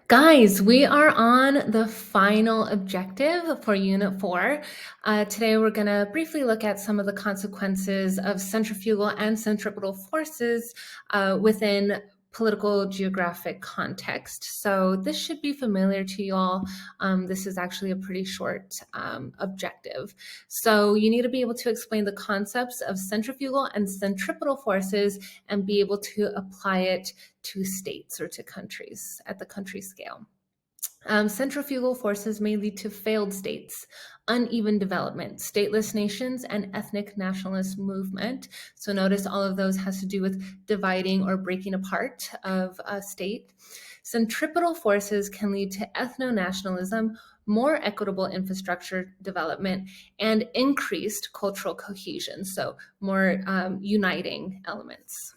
Guys, we are on the final objective for Unit 4. Today we're going to briefly look at some of the consequences of centrifugal and centripetal forces within political geographic context. So this should be familiar to you all. This is actually a pretty short objective. So you need to be able to explain the concepts of centrifugal and centripetal forces and be able to apply it to states or to countries at the country scale. Centrifugal forces may lead to failed states, uneven development, stateless nations, and ethnic nationalist movement. So notice all of those has to do with dividing or breaking apart of a state. Centripetal forces can lead to ethno-nationalism, more equitable infrastructure development, and increased cultural cohesion, so more uniting elements.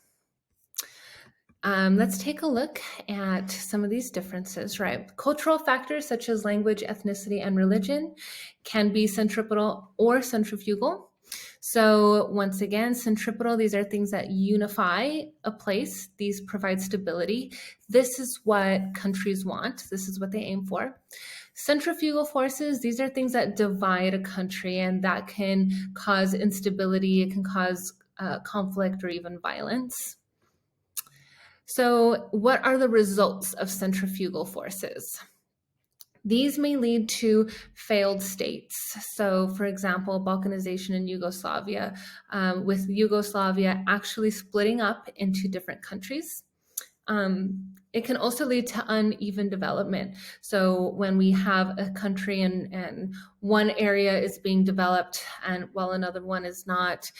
Let's take a look at some of these differences, right? Cultural factors such as language, ethnicity, and religion can be centripetal or centrifugal. So once again, centripetal, these are things that unify a place. These provide stability. This is what countries want. This is what they aim for. Centrifugal forces, these are things that divide a country, and that can cause instability. It can cause conflict or even violence. So what are the results of centrifugal forces? These may lead to failed states. So for example, Balkanization in Yugoslavia, with Yugoslavia actually splitting up into different countries. It can also lead to uneven development. So when we have a country and one area is being developed and while another one is not,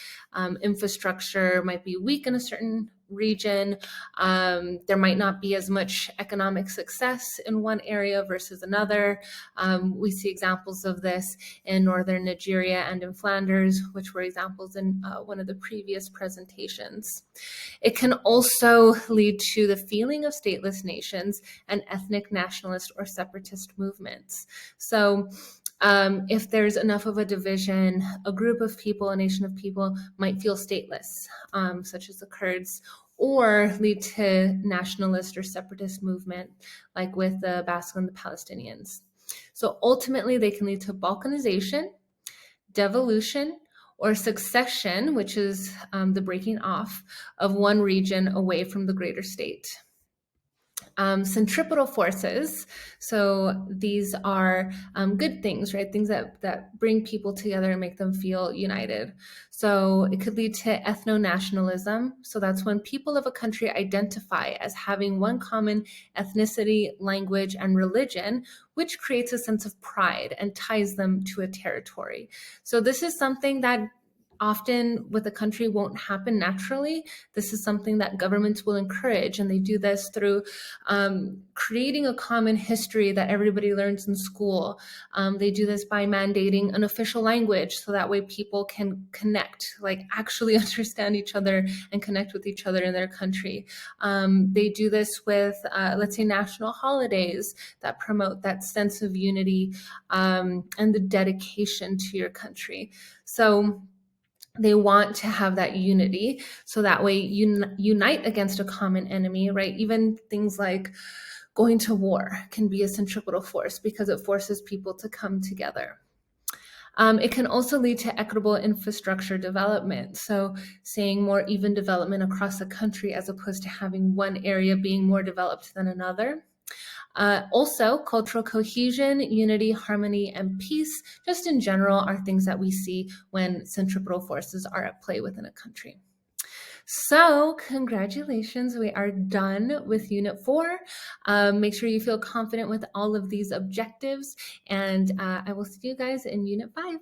infrastructure might be weak in a certain region. There might not be as much economic success in one area versus another. We see examples of this in northern Nigeria and in Flanders, which were examples in one of the previous presentations. It can also lead to the feeling of stateless nations and ethnic nationalist or separatist movements. So if there's enough of a division, a group of people, a nation of people might feel stateless, such as the Kurds, or lead to nationalist or separatist movement, like with the Basque and the Palestinians. So ultimately, they can lead to balkanization, devolution, or succession, which is the breaking off of one region away from the greater state. Centripetal forces, so these are good things, right? Things that bring people together and make them feel united. So it could lead to ethno-nationalism. So that's when people of a country identify as having one common ethnicity, language, and religion, which creates a sense of pride and ties them to a territory. So this is something that often with a country won't happen naturally. This is something that governments will encourage, and they do this through creating a common history that everybody learns in school. They do this by mandating an official language, so that way people can connect, like actually understand each other and connect with each other in their country. They do this with, let's say, national holidays that promote that sense of unity and the dedication to your country. So they want to have that unity, so that way unite against a common enemy, right? Even things like going to war can be a centripetal force because it forces people to come together. It can also lead to equitable infrastructure development. So seeing more even development across the country as opposed to having one area being more developed than another. Also, cultural cohesion, unity, harmony, and peace, just in general, are things that we see when centripetal forces are at play within a country. So congratulations, we are done with Unit 4. Make sure you feel confident with all of these objectives, and I will see you guys in Unit 5.